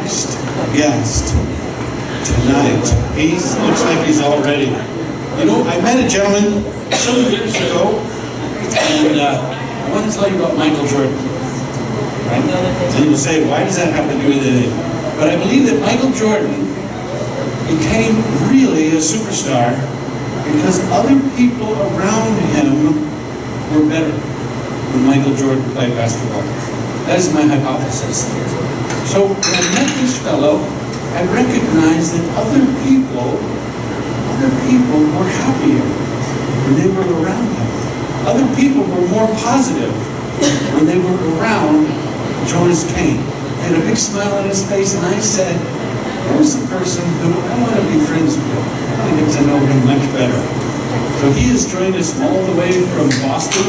next guest tonight, looks like he's all ready. You know, I met a gentleman some years ago, and I want to tell you about Michael Jordan. Right? And you'll say, why does that have to do with anything? But I believe that Michael Jordan became really a superstar because other people around him were better when Michael Jordan played basketball. That is my hypothesis. So when I met this fellow, I recognized that other people were happier when they were around him. Other people were more positive when they were around Jonas Cain. He had a big smile on his face, and I said, there's a person who I want to be friends with. I want to get to know him much better. So he has joined us all the way from Boston,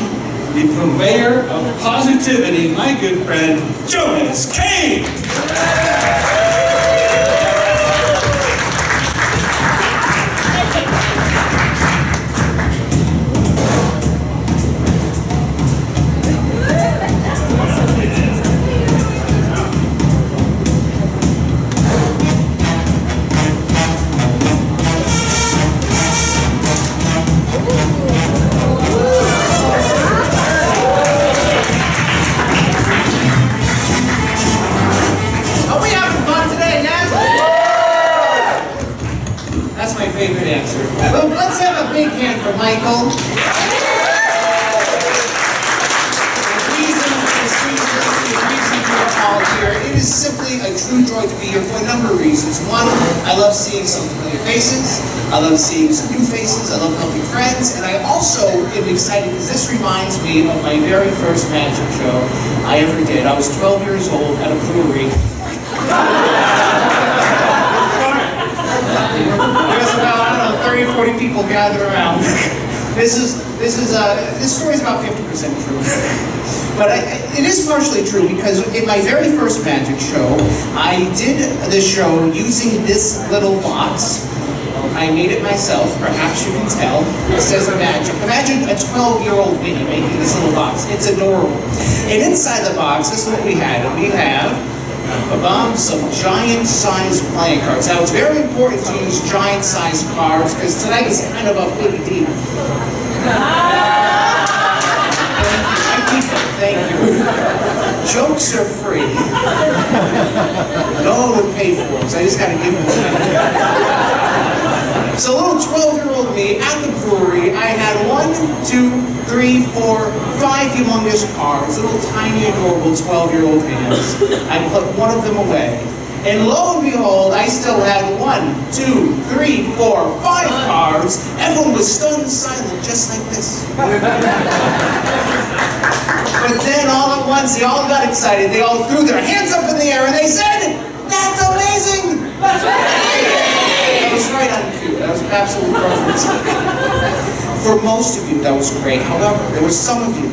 the purveyor of positivity, my good friend, Jonas Cain. Well, let's have a big hand for Michael. The reason you're all here, it is simply a true joy to be here for a number of reasons. One, I love seeing some familiar faces. I love seeing some new faces. I love helping friends. And I also am excited because this reminds me of my very first magic show I ever did. I was 12 years old at a brewery. There's about, 30 or 40 people gathered around. This story is about 50% true. But it is partially true because in my very first magic show, I did the show using this little box. I made it myself, perhaps you can tell. It says magic. Imagine a 12-year-old me making this little box. It's adorable. And inside the box, this is what we had. We have some giant-sized playing cards. Now, it's very important to use giant-sized cards because tonight is kind of a big deal. Thank you. Jokes are free. No one would pay for them, so I just got to give them away. So little 12-year-old me at the brewery, I had 1, 2, 3, 4, 5 humongous cards, little tiny adorable 12-year-old hands. I put one of them away. And lo and behold, I still had 1, 2, 3, 4, 5 cards. Everyone was stunned silent, just like this. But then all at once, they all got excited. They all threw their hands up in the air and they said, "That's amazing! That's amazing!" That was right on cue. That was absolutely perfect. For most of you, that was great. However, there were some of you,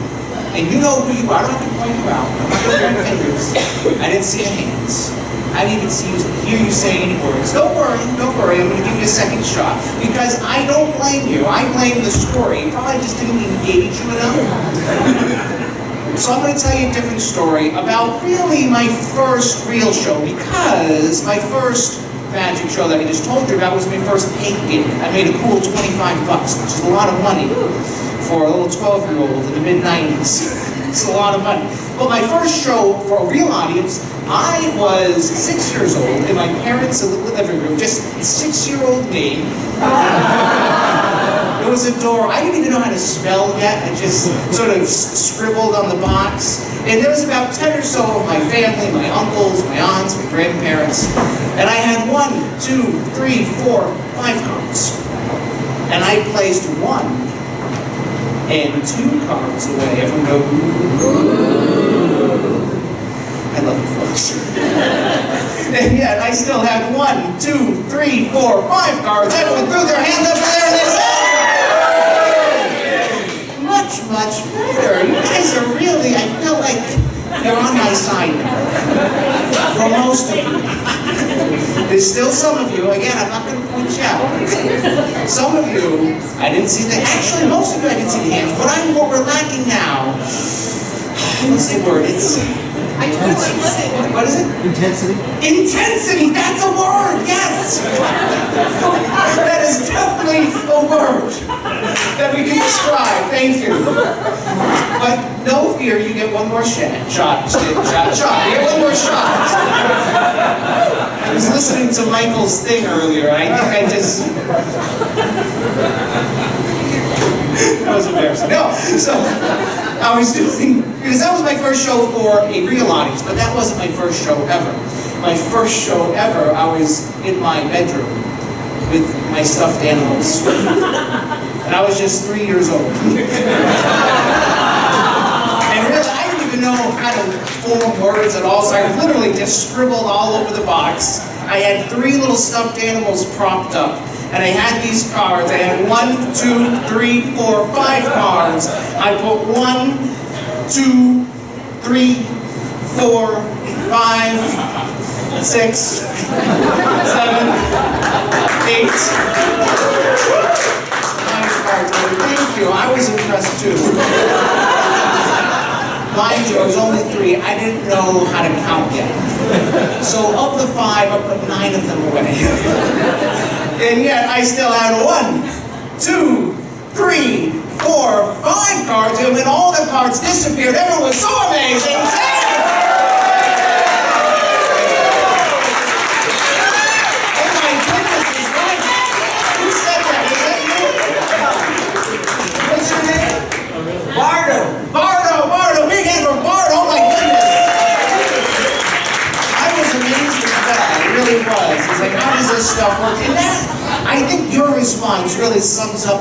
and you know who you are. I don't have to point you out. I'm not going to point fingers. I didn't see your hands. I didn't even hear you say any words. Don't worry. I'm going to give you a second shot. Because I don't blame you. I blame the story. You probably just didn't engage you enough. So I'm going to tell you a different story about really my first real show, because my first magic show that I just told you about was my first paid gig. I made a cool $25, which is a lot of money for a little 12-year-old in the mid-90s. It's a lot of money. But my first show for a real audience, I was 6 years old in my parents' living room, just 6-year-old me. It was adorable. I didn't even know how to spell yet. I just sort of scribbled on the box. And there was about 10 or so of my family, my uncles, my aunts, my grandparents. And I had 1, 2, 3, 4, 5 cards. And I placed 1 and 2 cards away. Everyone go, ooh. I love you folks. And yet I still had 1, 2, 3, 4, 5 cards. Everyone threw their hands up in there and they said, much better. You guys are really, I feel like you're on my side now. For most of you. There's still some of you, again, I'm not going to point you out. Some of you, I didn't see the, actually most of you I didn't see the hands. What we're lacking now, what's the word? What is it? Intensity. Intensity, that's a word, yes! That is definitely a word that we can describe, thank you. But no fear, you get one more shot. You get one more shot. I was listening to Michael's thing earlier, I think I just... That was embarrassing. No, so I was doing, because that was my first show for a real audience, but that wasn't my first show ever. My first show ever, I was in my bedroom with my stuffed animals. And I was just 3 years old. And really, I didn't even know how to form words at all, so I literally just scribbled all over the box. I had 3 little stuffed animals propped up. And I had these cards. I had 1, 2, 3, 4, 5 cards. I put 1, 2, 3, 4, 5, 6, 7, 8. 9 cards. Thank you. I was impressed too. Mind you, I was only 3. I didn't know how to count yet. So of the 5, I put 9 of them away. And yet, I still had 1, 2, 3, 4, 5 cards, and when all the cards disappeared, everyone was so amazing. Oh my goodness, it's right. Who said that? Was that you? What's your name? Bardo. Big hand for Bardo. Oh my goodness. I was amazed at that. I really was. It's like, how does this stuff work? And that, I think your response really sums up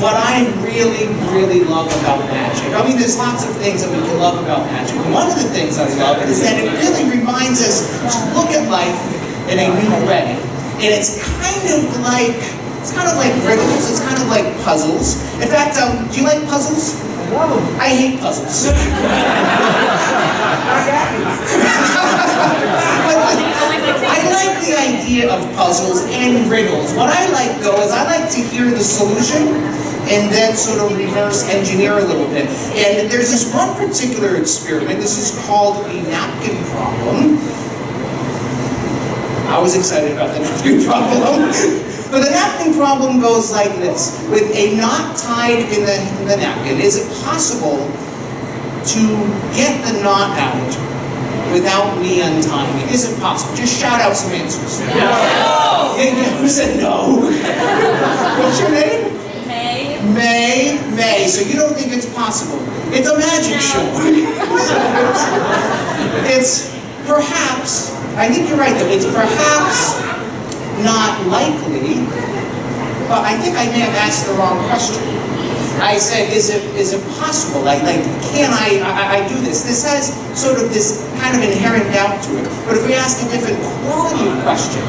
what I really, really love about magic. I mean, there's lots of things that we can love about magic. One of the things I love is that it really reminds us to look at life in a new way. And it's kind of like riddles. It's kind of like puzzles. In fact, do you like puzzles? I hate puzzles. I like the idea of puzzles and riddles. What I like, though, is I like to hear the solution and then sort of reverse engineer a little bit. And there's this one particular experiment. This is called a napkin problem. I was excited about the napkin problem. But the napkin problem goes like this. With a knot tied in the napkin, is it possible to get the knot out without me untying it? Is it possible? Just shout out some answers. No. Yeah, who said no? What's your name? May. So you don't think it's possible? It's a magic show. It's perhaps, I think you're right though, it's perhaps not likely, but I think I may have asked the wrong question. I said, is it possible? Like can I do this? This has sort of this kind of inherent doubt to it. But if we ask a different quality question,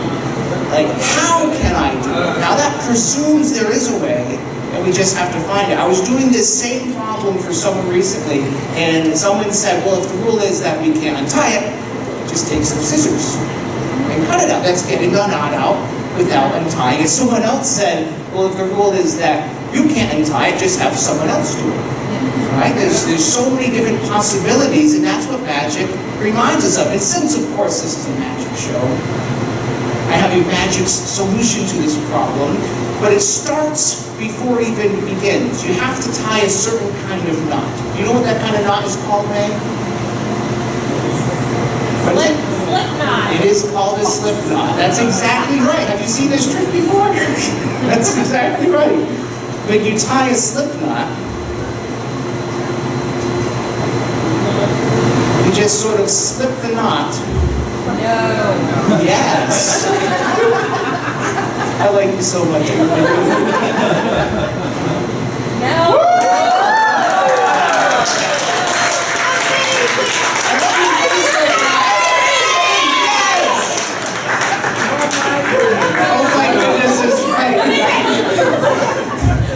like how can I do it? Now that presumes there is a way, and we just have to find it. I was doing this same problem for someone recently, and someone said, well, if the rule is that we can't untie it, just take some scissors and cut it out. That's getting the knot out without untying it. Someone else said, well, if the rule is that you can't untie it, just have someone else do it. Right? There's so many different possibilities, and that's what magic reminds us of. And since, of course, this is a magic show, I have a magic solution to this problem, but it starts before it even begins. You have to tie a certain kind of knot. Do you know what that kind of knot is called, May? Slip knot. It is called a slip knot. That's exactly right. Have you seen this trick before? That's exactly right. When you tie a slip knot, you just sort of slip the knot. No. Yes. I like you so much. No. Oh my goodness, it's right.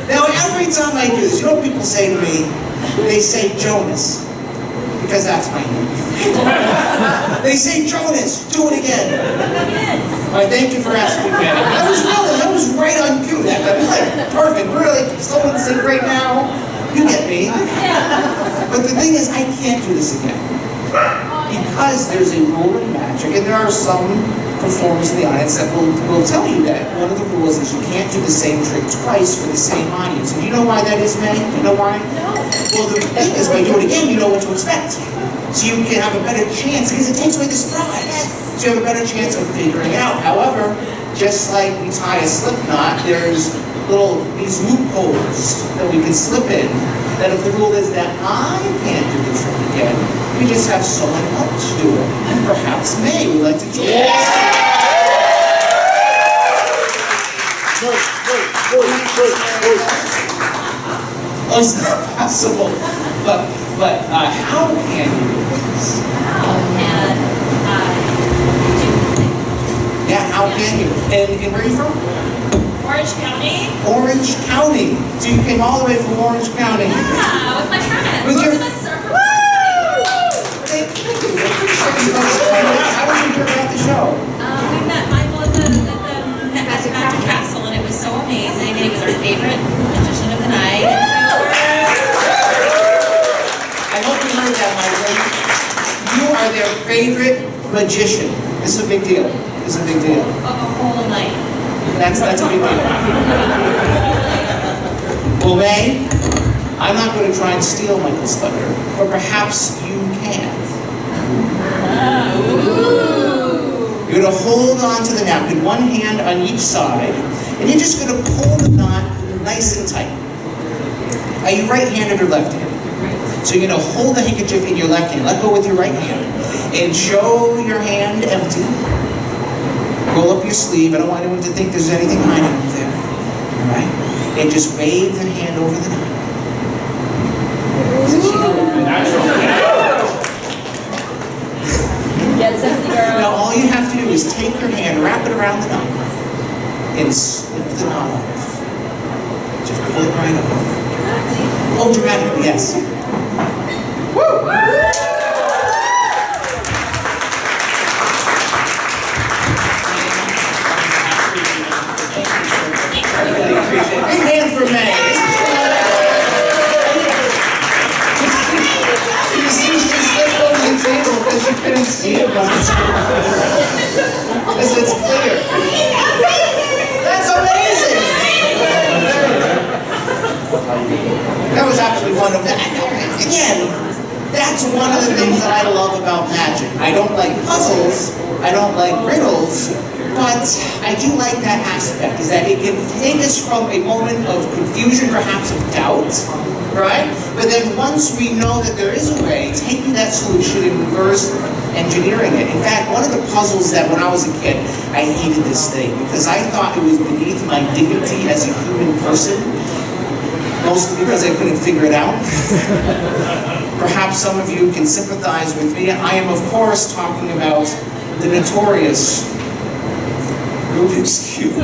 Now every time I do this, you know what people say to me? They say Jonas, because that's my name. They say Jonas, do it again. All right, thank you for asking me. That was right on cue. That was like perfect. Really, someone sing right now. You get me. But the thing is, I can't do this again. Because there's a rule in magic, and there are some performers in the audience that will tell you that one of the rules is you can't do the same trick twice for the same audience. And do you know why that is, May? Do you know why? No. Well, the thing is, when you do it again, you know what to expect. So you can have a better chance, because it takes away the surprise. So you have a better chance of figuring it out. However, just like we tie a slip knot, there's these loopholes that we can slip in, that if the rule is that I can't do the trick again, we just have someone else do it. And perhaps May would like to join us. Oh, it's not possible. But how can you do this? How can I do things? Yeah, how can you? And where are you from? Orange County? Orange County. So you came all the way from Orange County. Yeah, with my friends. With your- We're gonna surf. Thank you. How did you hear about the show? We met Michael at the Magic Castle, and it was so amazing, and he was our favorite magician of the night. And so I hope you heard that, Michael. You are their favorite magician. This is a big deal. This is a big deal. a whole night. That's a big deal. Well, May, I'm not going to try and steal Michael's thunder, but perhaps you can. You're going to hold on to the napkin, one hand on each side, and you're just going to pull the knot nice and tight. Are you right-handed or left-handed? So you're going to hold the handkerchief in your left hand. Let go with your right hand. And show your hand empty. Roll up your sleeve. I don't want anyone to think there's anything hiding up there. All right? And just wave the hand over the knot. Get sexy, girl. Now all you have to do is take your hand, wrap it around the knot, and slip the knot off. Just pull it right off. Oh, dramatically, yes. Big hand for May. You see, she slipped over the table because you couldn't see it, but because it's clear. That's amazing! That was absolutely wonderful. Again, that's one of the things that I love about magic. I don't like puzzles, I don't like riddles, but I do like that aspect, is that it can take us from a moment of confusion, perhaps of doubt, right? But then once we know that there is a way, taking that solution and reverse engineering it. In fact, one of the puzzles that when I was a kid, I hated this thing because I thought it was beneath my dignity as a human person, mostly because I couldn't figure it out. Perhaps some of you can sympathize with me. I am, of course, talking about the notorious Rubik's Cube.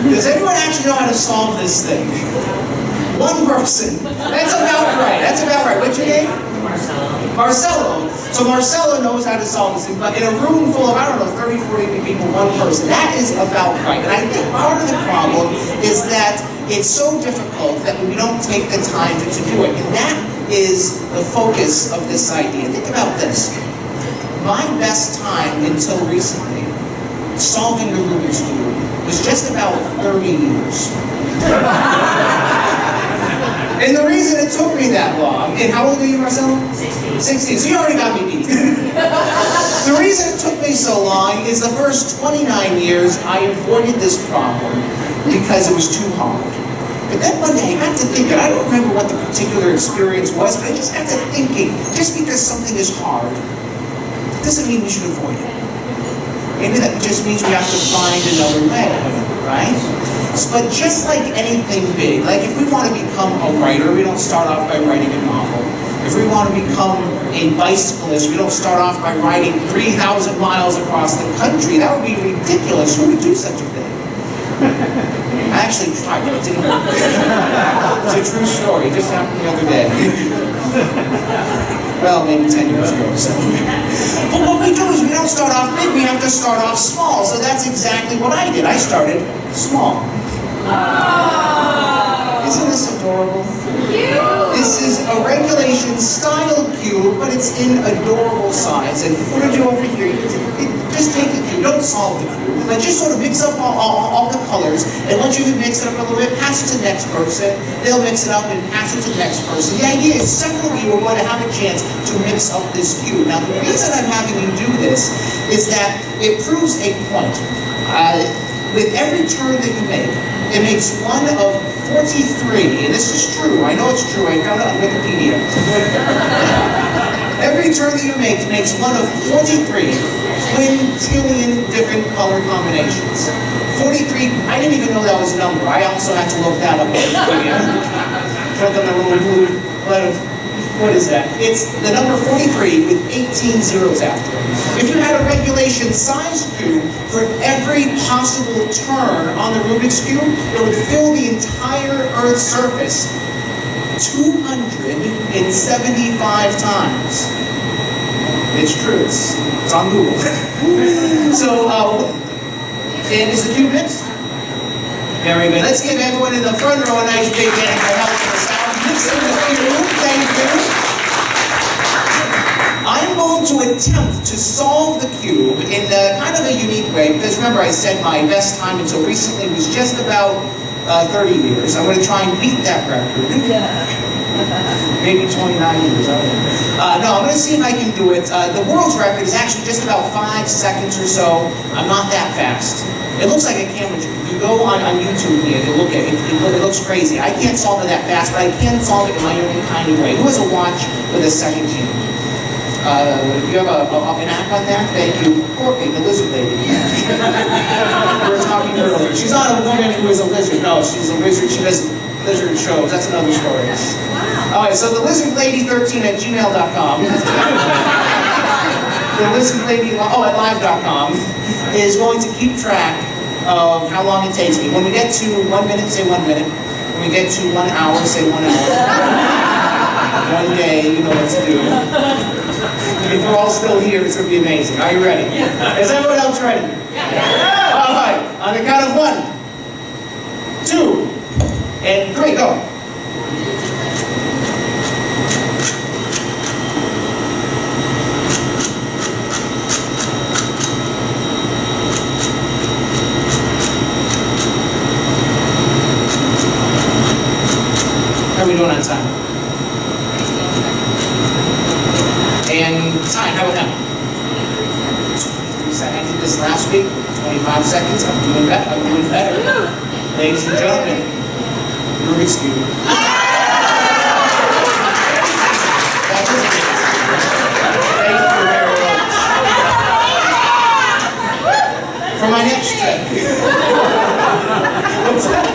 Does anyone actually know how to solve this thing? One person. That's about right. That's about right. What's your name? Marcelo. So Marcelo knows how to solve this thing, but in a room full of, I don't know, 30, 40 people, one person. That is about right. And I think part of the problem is that it's so difficult that we don't take the time to do it. And that is the focus of this idea. Think about this. My best time until recently solving the Rubik's Cube was just about 30 years. And the reason it took me that long, and how old are you, Marcelo? 16. 16, so you already got me beat. The reason it took me so long is the first 29 years I avoided this problem because it was too hard. But then one day I got to thinking, I don't remember what the particular experience was, but I just got to thinking, just because something is hard, doesn't mean we should avoid it. Maybe that just means we have to find another way, right? But just like anything big, like if we want to become a writer, we don't start off by writing a novel. If we want to become a bicyclist, we don't start off by riding 3,000 miles across the country. That would be ridiculous. Who would do such a thing? I actually tried, but it didn't work. It's a true story. It just happened the other day. Well, maybe 10 years ago or something. But what we do is we don't start off big, we have to start off small. So that's exactly what I did. I started small. Isn't this adorable? adorable? This is a regulation style cube, but it's in adorable size. And what I do over here, just take the cube, don't solve the cube, but just sort of mix up all the colors. And once you've mixed it up a little bit, pass it to the next person. They'll mix it up and pass it to the next person. The idea is several of you are going to have a chance to mix up this cube. Now, the reason I'm having you do this is that it proves a point. With every turn that you make, it makes one of 43, and this is true, I know it's true, I found it on Wikipedia. Every turn that you make makes one of 43 quintillion different color combinations. 43, I didn't even know that was a number. I also had to look that up on Wikipedia. Put on the little blue letter. What is that? It's the number 43 with 18 zeros after it. If you had a regulation size cube for every possible turn on the Rubik's Cube, it would fill the entire Earth's surface 275 times. It's true. It's on Google. So, and is the cube mixed? Very good. Let's give everyone in the front row a nice big hand for helping us out. Mixing the cube. Thank you. I'm going to attempt to solve the cube in kind of a unique way, because remember I said my best time until recently was just about 30 years. I'm going to try and beat that record. Maybe 29 years. No, I'm going to see if I can do it. The world's record is actually just about 5 seconds or so. I'm not that fast. It looks like a camera trick. If you go on YouTube and you look at it, it looks crazy. I can't solve it that fast, but I can solve it in my own kind of way. Who has a watch with a second hand? You have an app on there? Thank you. Courtney, the lizard lady. We were talking earlier. She's not a woman who is a lizard. No, she's a lizard. She does lizard shows. That's another story. Wow. All right, so the lizardlady13@gmail.com. The lizardlady, at live.com is going to keep track of how long it takes me. When we get to 1 minute, say 1 minute. When we get to 1 hour, say 1 hour. 1 day, you know what to do. If we're all still here, it's going to be amazing. Are you ready? Yes. Is everyone else ready? Yes. All right. On the count of 1, 2, and 3, go. How are we doing on time? And time, how about now? 23 seconds. I did this last week, 25 seconds. I'm doing better. Ladies and gentlemen, Rubik's Cube. Thank you very much. For my next trick. What's that?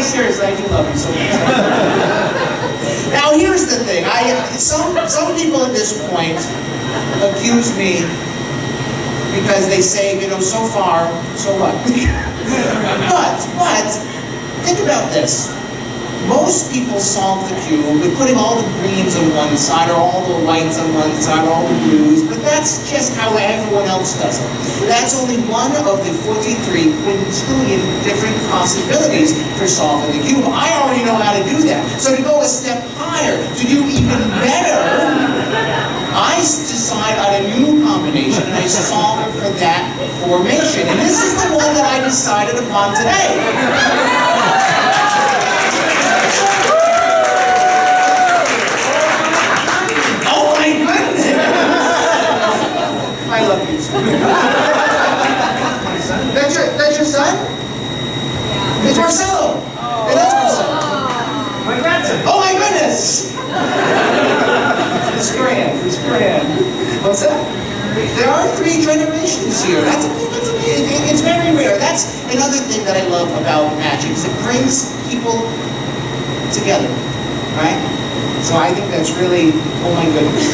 Seriously, I do love you so much. Now, here's the thing. Some people at this point accuse me because they say, so far, so what? but think about this. Most people solve the cube with putting all the greens on one side, or all the whites on one side, or all the blues, but that's just how everyone else does it. That's only one of the 43 quintillion different possibilities for solving the cube. I already know how to do that. So to go a step higher, to do even better, I decide on a new combination and I solve it for that formation. And this is the one that I decided upon today. I love you. That's your son? Yeah. It's Marcelo. Oh. And that's Marcelo. My grandson. Oh my goodness! It's grand. What's that? There are 3 generations here. That's amazing. It's very rare. That's another thing that I love about magic, is it brings people together, right? So I think that's really, oh my goodness.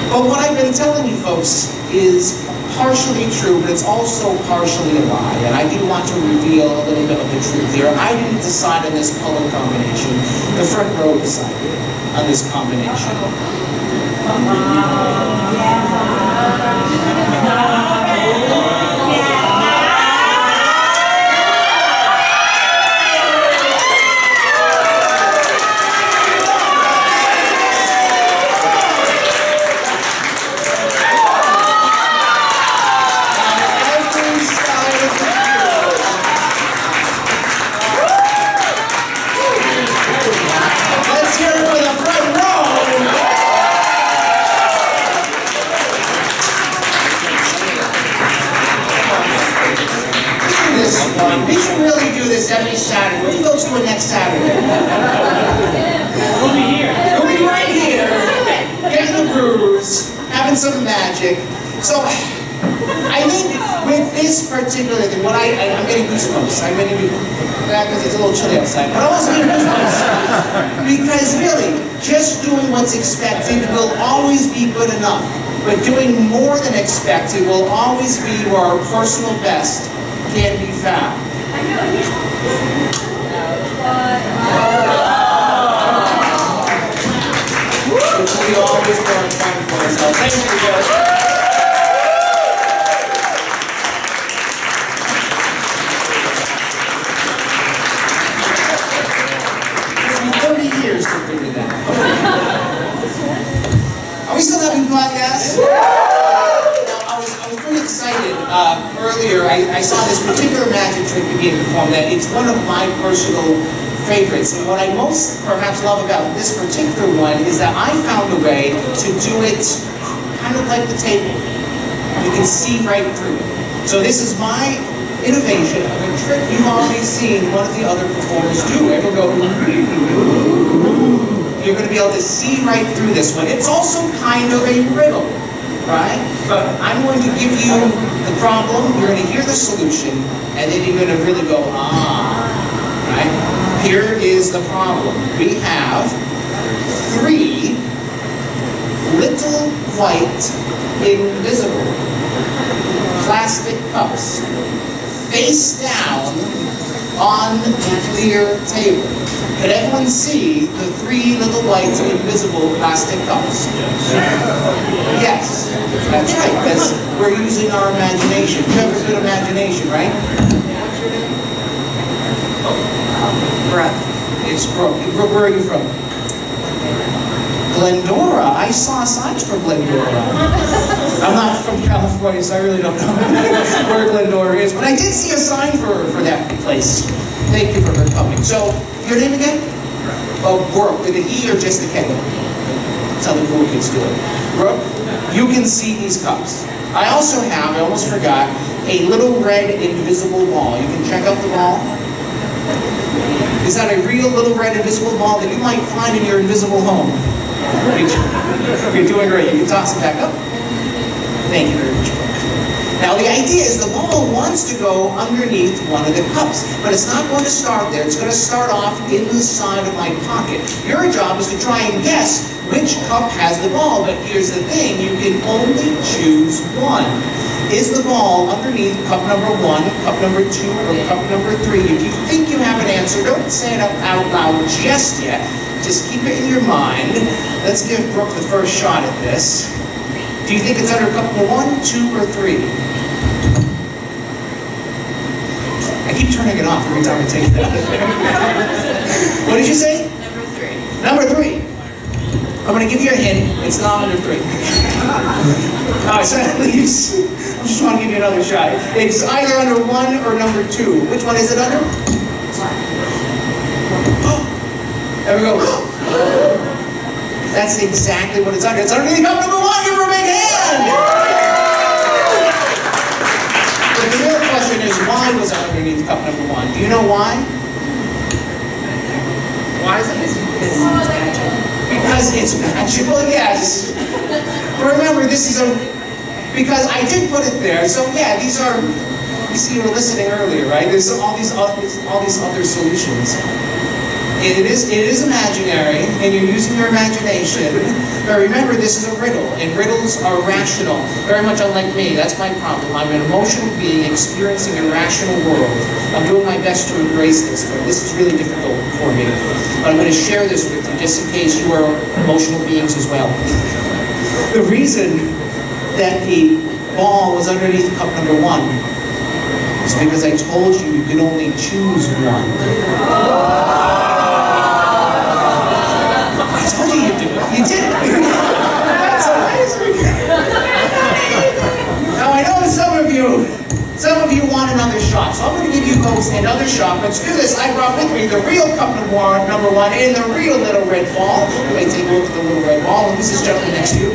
But what I've been telling you folks is partially true, but it's also partially a lie. And I do want to reveal a little bit of the truth here. I didn't decide on this color combination. The front row decided on this combination. having some magic. So, I think with this particular thing, what I'm getting goosebumps. I'm getting because it's a little chilly outside, but I'm also getting goosebumps because really, just doing what's expected will always be good enough. But doing more than expected will always be where our personal best can be found. Which we always want to find for ourselves. Thank you, guys. Years to figure that out. Are we still having fun, yes? Now, I was pretty excited earlier. I saw this particular magic trick being performed that it's one of my personal favorites. And what I most perhaps love about this particular one is that I found a way to do it kind of like the table. You can see right through it. So this is my innovation of a trick you've already seen one of the other performers do. Everyone go, you're going to be able to see right through this one. It's also kind of a riddle, right? But I'm going to give you the problem, you're going to hear the solution, and then you're going to really go, right? Here is the problem. We have 3 little white, invisible plastic cups face down on the clear table. Can everyone see the 3 little white invisible plastic cups? Yes, that's right, because we're using our imagination. You have a good imagination, right? Brett. It's Brooke. Brooke, where are you from? Glendora. I saw signs for Glendora. I'm not from California, so I really don't know where Glendora is, but I did see a sign for that place. Thank you for her coming. So, your name again? Oh, Brooke. With an E or just a K? That's how the cool kids do it. Brooke, you can see these cups. I also have, I almost forgot, a little red invisible ball. You can check out the ball. Is that a real little red invisible ball that you might find in your invisible home? You're doing great. You can toss it back up. Thank you very much, Brooke. Now the idea is the ball wants to go underneath one of the cups, but it's not going to start there. It's going to start off in the side of my pocket. Your job is to try and guess which cup has the ball, but here's the thing, you can only choose one. Is the ball underneath cup number 1, cup number 2, or cup number 3? If you think you have an answer, don't say it out loud just yet. Just keep it in your mind. Let's give Brooke the first shot at this. Do you think it's under cup number 1, 2, or 3? I keep turning it off every time I take it out of there. What did you say? Number 3. Number 3. I'm going to give you a hint. It's not under 3. Alright, so at least, I just want to give you another shot. It's either under 1 or number 2. Which one is it under? There we go. That's exactly what it's under. It's underneath cup number 1. Give her a big hand! But the real question is, why was it underneath cup number 1? Do you know why? Why is it missing? Because it's magical, yes. But remember, this is because I did put it there. So yeah, these are, you see, you were listening earlier, right? There's all these other solutions. It is imaginary, and you're using your imagination. But remember, this is a riddle, and riddles are rational. Very much unlike me. That's my problem. I'm an emotional being experiencing a rational world. I'm doing my best to embrace this, but this is really difficult for me. But I'm going to share this with you, just in case you are emotional beings as well. The reason that the ball was underneath cup number 1 is because I told you could only choose one. I told you you'd do it. You did it. That's amazing. Now I know some of you want another shot, so I'm going to give you folks another shot. Let's do this. I brought with me the real cup number 1 and the real little red ball. You may take a look at the little red ball. Who's this gentleman next to you?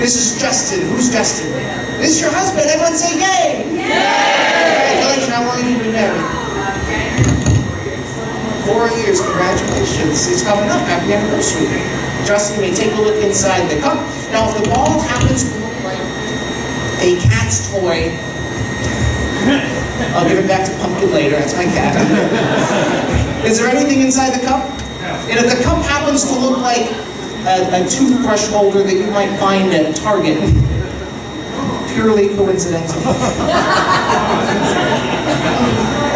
This is Justin. Who's Justin? This is your husband. Everyone say yay! Yay! Congratulations. How long have you been married? 4 years, congratulations. It's coming up, happy anniversary. Justin may take a look inside the cup. Now, if the ball happens to look like a cat's toy, I'll give it back to Pumpkin later. That's my cat. Is there anything inside the cup? And if the cup happens to look like a toothbrush holder that you might find at Target, purely coincidental.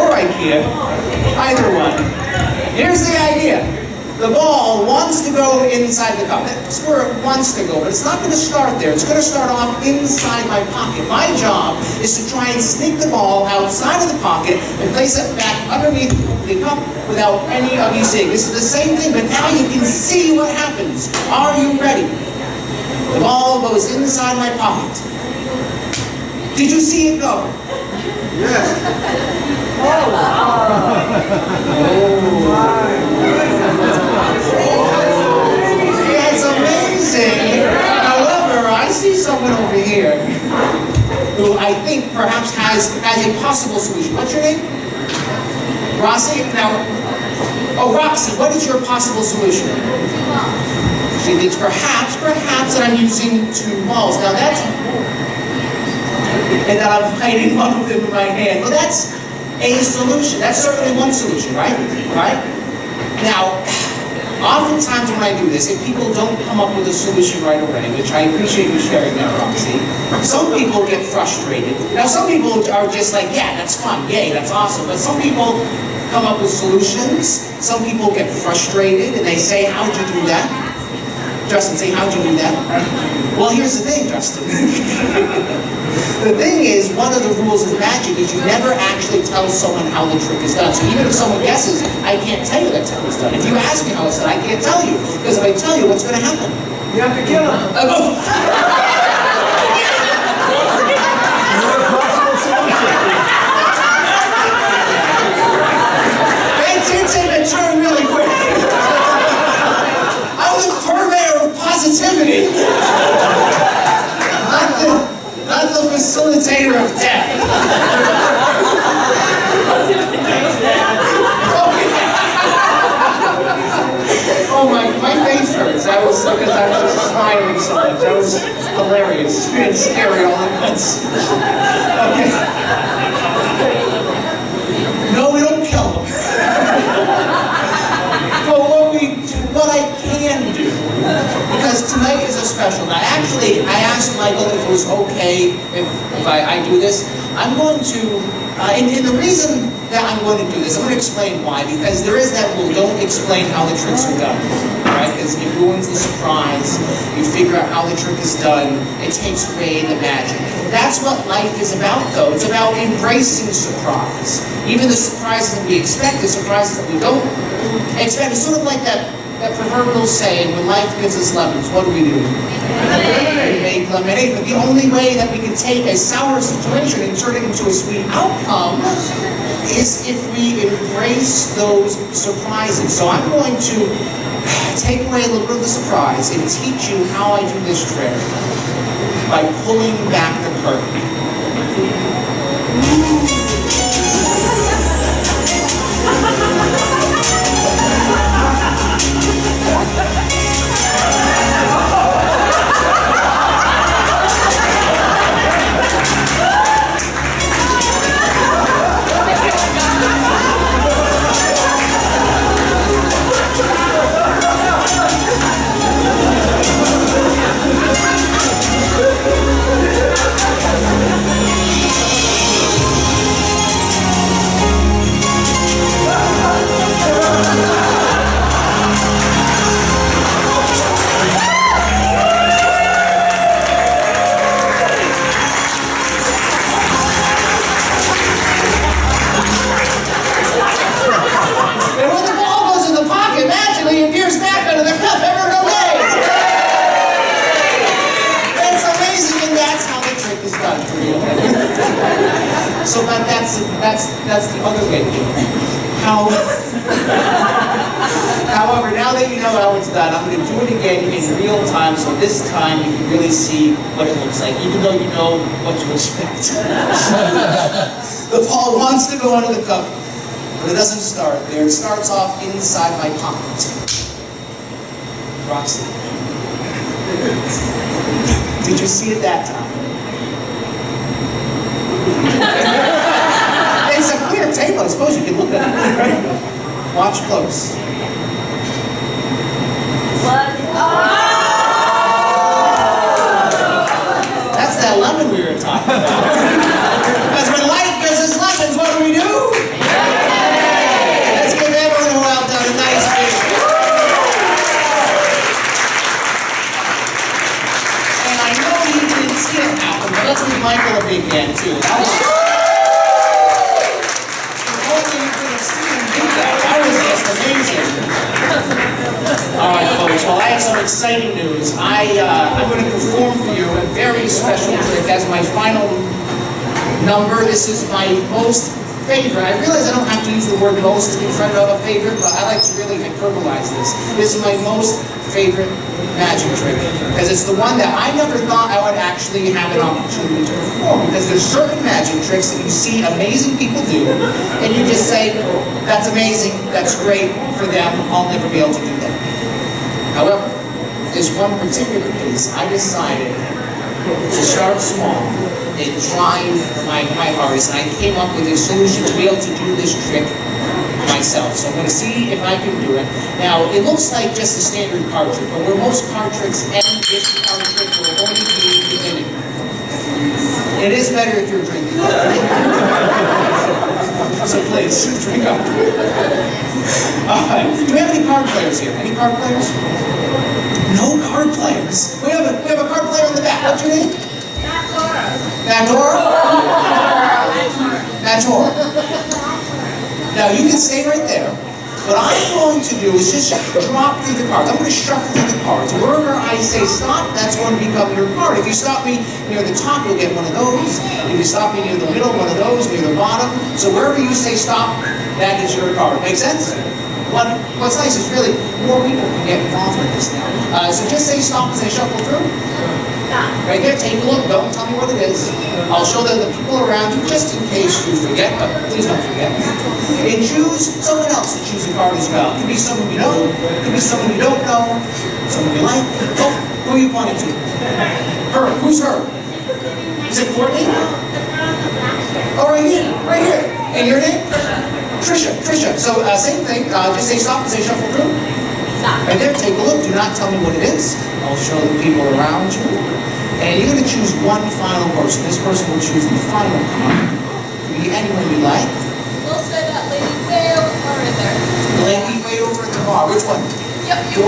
Or IKEA. Either one. Here's the idea. The ball wants to go inside the cup. That's where it wants to go, but it's not going to start there. It's going to start off inside my pocket. My job is to try and sneak the ball outside of the pocket and place it back underneath the cup without any of you seeing. This is the same thing, but now you can see what happens. Are you ready? The ball goes inside my pocket. Did you see it go? Yes. It's amazing. However, I see someone over here who I think perhaps has a possible solution. What's your name? Rossi? Now, Roxy, what is your possible solution? She thinks perhaps that I'm using 2 balls. Now that's, and that I'm hiding one of them in my hand. Well, that's a solution. That's certainly one solution, right? Right? Now, oftentimes when I do this, if people don't come up with a solution right away, which I appreciate you sharing that, Roxy, some people get frustrated. Now, some people are just like, yeah, that's fun, yay, that's awesome. But some people come up with solutions. Some people get frustrated and they say, how'd you do that? Justin, say, how'd you do that? Well, here's the thing, Justin. The thing is, one of the rules of magic is you never actually tell someone how the trick is done. So even if someone guesses, I can't tell you that's how it's done. If you ask me how it's done, I can't tell you. Because if I tell you, what's going to happen? You have to kill him. They did take a turn really quick. I'm the purveyor of positivity. Not the facilitator of death. Oh my face hurts. That was because I was smiling so much. That was hilarious and scary all at once. Okay. No, we don't kill them. But what I can do, because tonight is a special night. Actually, I asked Michael if it was okay if I do this. I'm going to, and the reason that I'm going to do this, I'm going to explain why, because there is that rule, don't explain how the tricks are done, right? Because it ruins the surprise. You figure out how the trick is done, it takes away the magic. That's what life is about, though. It's about embracing surprise. Even the surprises that we expect, the surprises that we don't expect. It's sort of like that proverbial saying, when life gives us lemons, what do? We make lemonade. But the only way that we can take a sour situation and turn it into a sweet outcome is if we embrace those surprises. So I'm going to take away a little bit of the surprise and teach you how I do this trick by pulling back the curtain. So that's the other way to do it. However, now that you know how it's done, I'm going to do it again in real time, so this time you can really see what it looks like, even though you know what to expect. The ball wants to go under the cup, but it doesn't start there. It starts off inside my pocket. Roxy. Did you see it that time? It's a clear tape, I suppose you can look at it, right? Watch close. That's that lemon we were talking about. Because when life gives us lemons, what do we do? Let's give everyone who out there a nice big. And I know you didn't see it happen, but let's give Michael a big hand too. That was just amazing. All right, folks. Well, I have some exciting news. I'm going to perform for you a very special trick as my final number. This is my most favorite. I realize I don't have to use the word most in front of a favorite, but I like to really hyperbolize this. This is my most favorite magic trick because it's the one that I never thought I would actually have an opportunity to perform, because there's certain magic tricks that you see amazing people do and you just say, that's amazing, that's great for them, I'll never be able to do that. However, this one particular piece, I decided to start small and try my hardest, and I came up with a solution to be able to do this trick myself. So I'm going to see if I can do it. Now, it looks like just a standard card trick, but where most card tricks end, this card trick will only be beginning. It is better if you're drinking. So please, drink up. Alright, do we have any card players here? Any card players? No card players. We have a card player in the back. What's your name? Matora. Matora. Now you can stay right there. What I'm going to do is just drop through the cards. I'm going to shuffle through the cards. Wherever I say stop, that's going to become your card. If you stop me near the top, you'll get one of those. If you stop me near the middle, one of those. Near the bottom. So wherever you say stop, that is your card. Make sense? What's nice is really more people can get involved with this now. So just say stop as I shuffle through. Right there, take a look, don't tell me what it is. I'll show the people around you just in case you forget, but please don't forget. And choose someone else to choose a card as well. It could be someone you know, it could be someone you don't know, someone you like. Oh, who are you pointing to? Her. Who's her? Is it Courtney? Oh, right here, right here. And your name? Trisha. So same thing, just say stop and say shuffle through. Right there, take a look, do not tell me what it is. I'll show the people around you. And you're going to choose one final person. This person will choose the final card. It could be anyone you like. We'll say that lady way over right there. The lady way over at the bar. Which one? Yep, you.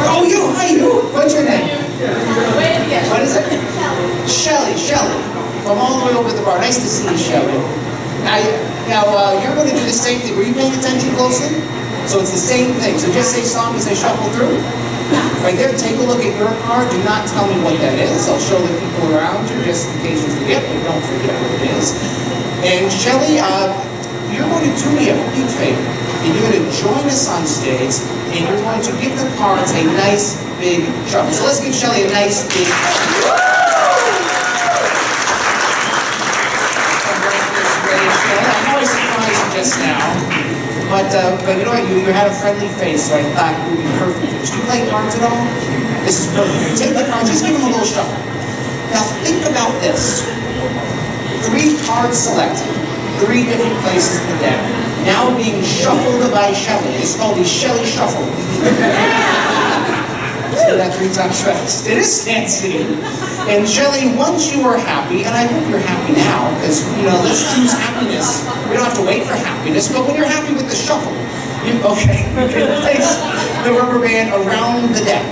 Oh, you. Hi, you. What's your name? Way again. What is it? Shelly. From all the way over at the bar. Nice to see you, Shelly. Now you're going to do the same thing. Were you paying attention closely? So it's the same thing. So just say stop as I shuffle through. Right there, take a look at your card. Do not tell me what that is. I'll show the people around you just in case you forget, but don't forget what it is. And Shelly, you're going to do me a big favor. And you're going to join us on stage, and you're going to give the cards a nice big shuffle. So let's give Shelly a nice big shuffle. I know I surprised you just now. But you know what, you had a friendly face, so I thought it would be perfect for this. Do you play cards at all? This is perfect. Take the cards, just give them a little shuffle. Now think about this. 3 cards selected, 3 different places in the deck, now being shuffled by Shelly. It's called the Shelly Shuffle. Say that 3 times fast. It is fancy. And Shelly, once you are happy, and I hope you're happy now, because, let's choose happiness. We don't have to wait for happiness, but when you're happy with the shuffle, you can place the rubber band around the deck.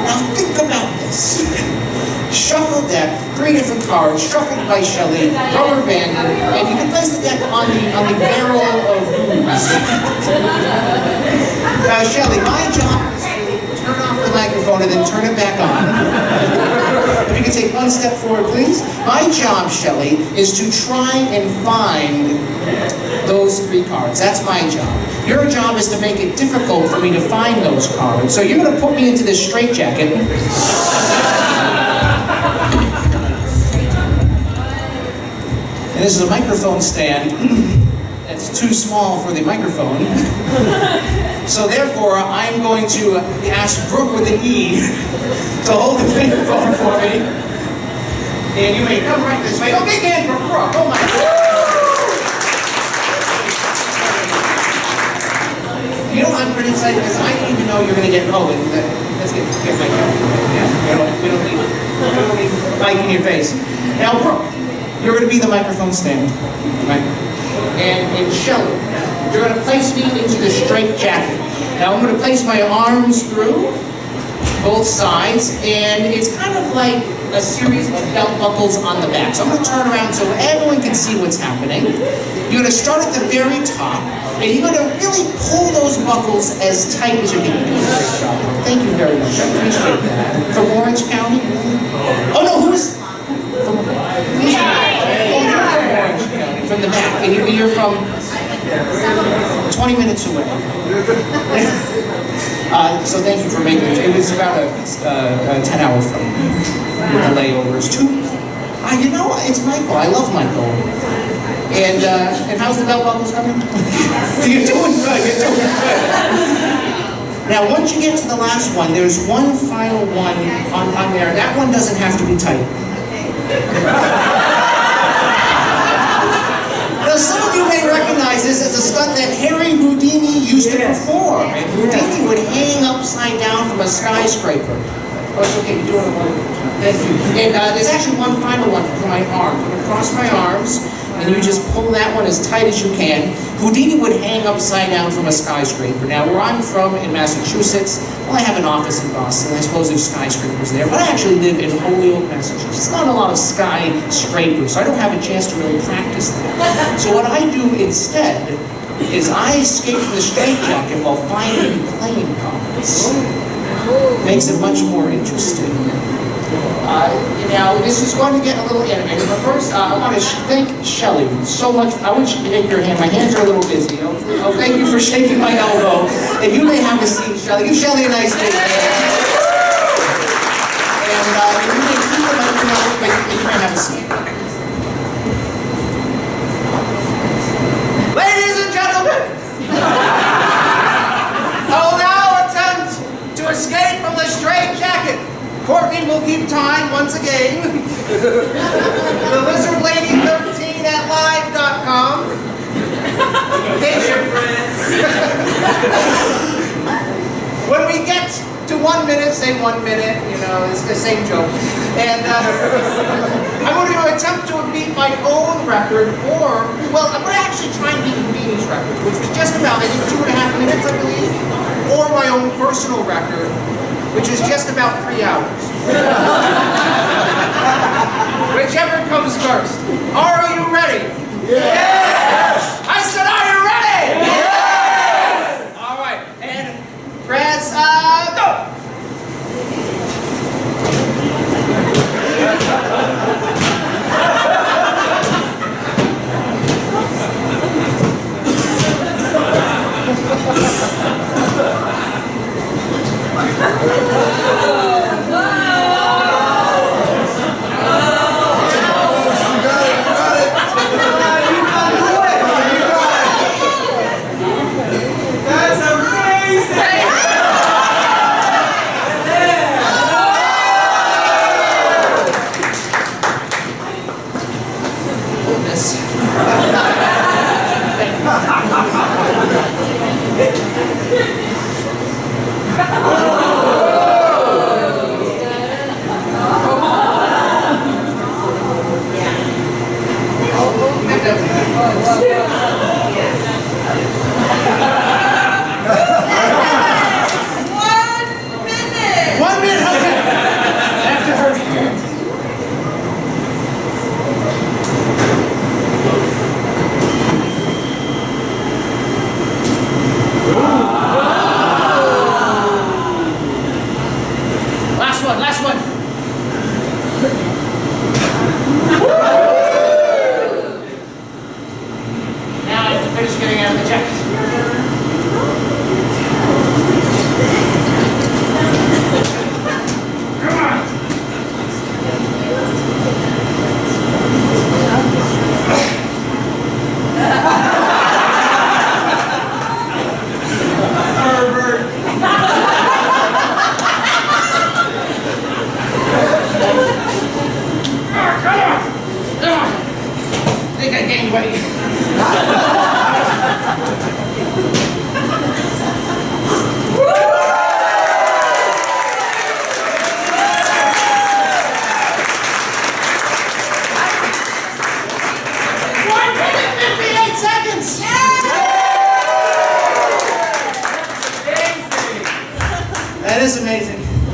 Now think about this. Shuffle deck, 3 different cards, shuffled by Shelly, rubber banded, and you can place the deck on the barrel of booze. Now Shelly, my job is to turn off the microphone and then turn it back on. If you can take one step forward, please. My job, Shelly, is to try and find those 3 cards. That's my job. Your job is to make it difficult for me to find those cards. So you're going to put me into this straitjacket. And this is a microphone stand. It's too small for the microphone. So therefore, I'm going to ask Brooke with an E to hold the microphone for me. And you may come right this way. Oh, big hand for Brooke. Oh my God. You know, I'm pretty excited because I didn't even know you're going to get rolling. Let's get my coffee. Yeah, we don't need mic in your face. Now, Brooke, you're going to be the microphone stand. Right? And Shelley, you're going to place me into the straight jacket. Now, I'm going to place my arms through both sides, and it's kind of like a series of belt buckles on the back. So I'm going to turn around so everyone can see what's happening. You're going to start at the very top, and you're going to really pull those buckles as tight as you can. Thank you very much. I appreciate that. From Orange County? Oh no, who's from Orange County? From the back. And you're from 20 minutes away. So thank you for making it. It was about a 10-hour flight with the layovers. You know, it's Michael. I love Michael. And how's the belt buckles coming? You're doing good. You're doing good. Now, once you get to the last one, there's one final one on there. That one doesn't have to be tight. Now, some of you may recognize this as a stunt that Harry Houdini used to perform. And Houdini would hang upside down from a skyscraper. Oh, it's okay. You're doing it. Thank you. And there's actually one final one for my arm. I'm going to cross my arms. And you just pull that one as tight as you can. Houdini would hang upside down from a skyscraper. Now, where I'm from in Massachusetts, well, I have an office in Boston. I suppose there's skyscrapers there, but I actually live in Holyoke, Massachusetts. Not a lot of skyscrapers, so I don't have a chance to really practice that. So what I do instead is I escape from the straitjacket while finding plane comets. Makes it much more interesting. Now, this is going to get a little animated, but first, I want to thank Shelley so much. I want you to take your hand. My hands are a little busy. Oh, thank you for shaking my elbow. And you may have a seat, Shelley. Give Shelley a nice big hand. And you may keep the microphone, but you may have a seat. Ladies and gentlemen, I will now attempt to escape from the straitjacket. Courtney will keep time once again. The Lizard Lady 13 at live.com. When we get to 1 minute, say 1 minute, you know, it's the same joke. And I'm going to attempt to beat my own record, or, well, I'm going to actually try and beat Houdini's record, which was just about, I think, 2.5 minutes, I believe, or my own personal record, which is just about 3 hours. Whichever comes first. Are you ready? Yes! I said, are you ready? Yes! All right, and press, go!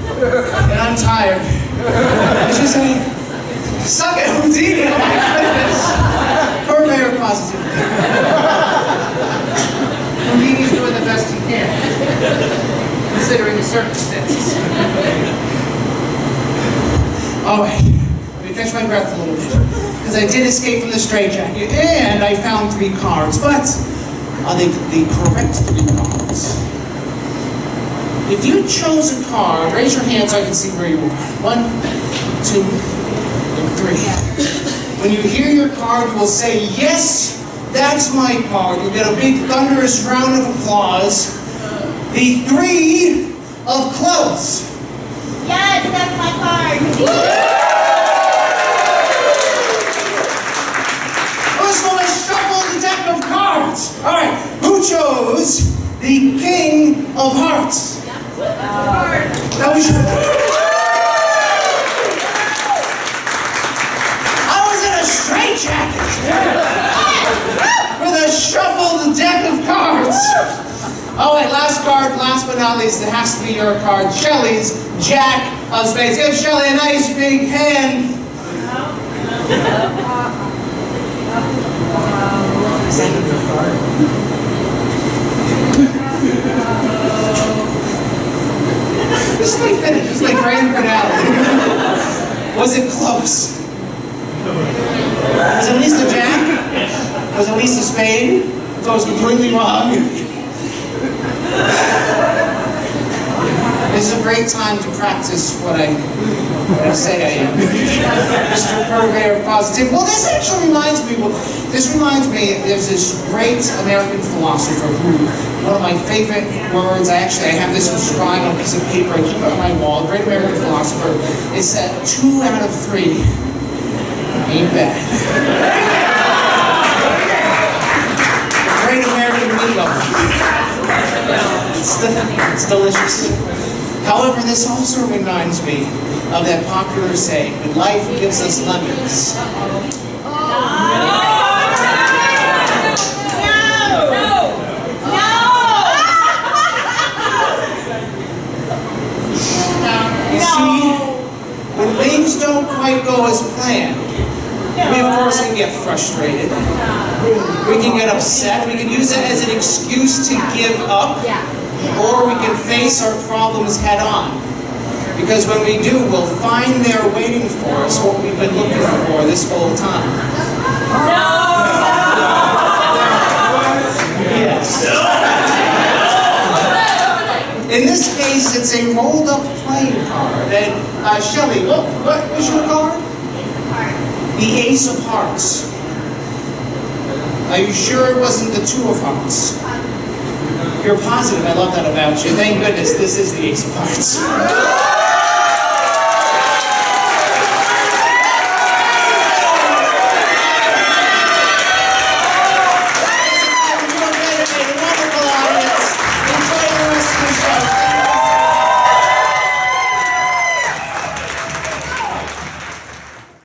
and I'm tired. And she's saying, suck it, Houdini, oh my goodness. Purveyor of positivity. Houdini's doing the best he can, considering the circumstances. All right, let me catch my breath a little bit, because I did escape from the straitjacket, and I found 3 cards, but are they the correct 3 cards? If you chose a card, raise your hand so I can see where you are. 1, 2, and 3. When you hear your card, you will say, yes, that's my card. You'll get a big thunderous round of applause. The 3 of clubs. Yes, that's my card. First one, let's shuffle the deck of cards. All right, who chose the King of Hearts? That was your... I was in a straitjacket with a shuffled deck of cards. All right, last card, last but not least, it has to be your card. Shelley's Jack of Spades. Give Shelley a nice big hand. Is that your card? This is my finish. This is my grand finale. Was it close? Was it at least a jack? Was it at least a spade? So I was completely wrong. This is a great time to practice what I say I am. Mr. Purveyor of Positivity. Well, this actually reminds me, there's this great American philosopher who, one of my favorite words, I have this inscribed on a piece of paper, I keep it on my wall, a great American philosopher, it said, 2 out of 3 ain't bad. Great American meatloaf. It's delicious. However, this also reminds me of that popular saying, when life gives us lemons. You see, when things don't quite go as planned, we of course can get frustrated. We can get upset. We can use it as an excuse to give up. Or we can face our problems head on. Because when we do, we'll find there waiting for us what we've been looking for this whole time. Yes. In this case, it's a rolled up playing card. And Shelley, what was your card? The Ace of Hearts. Are you sure it wasn't the 2 of Hearts? You're positive. I love that about you. Thank goodness this is the Ace of Hearts.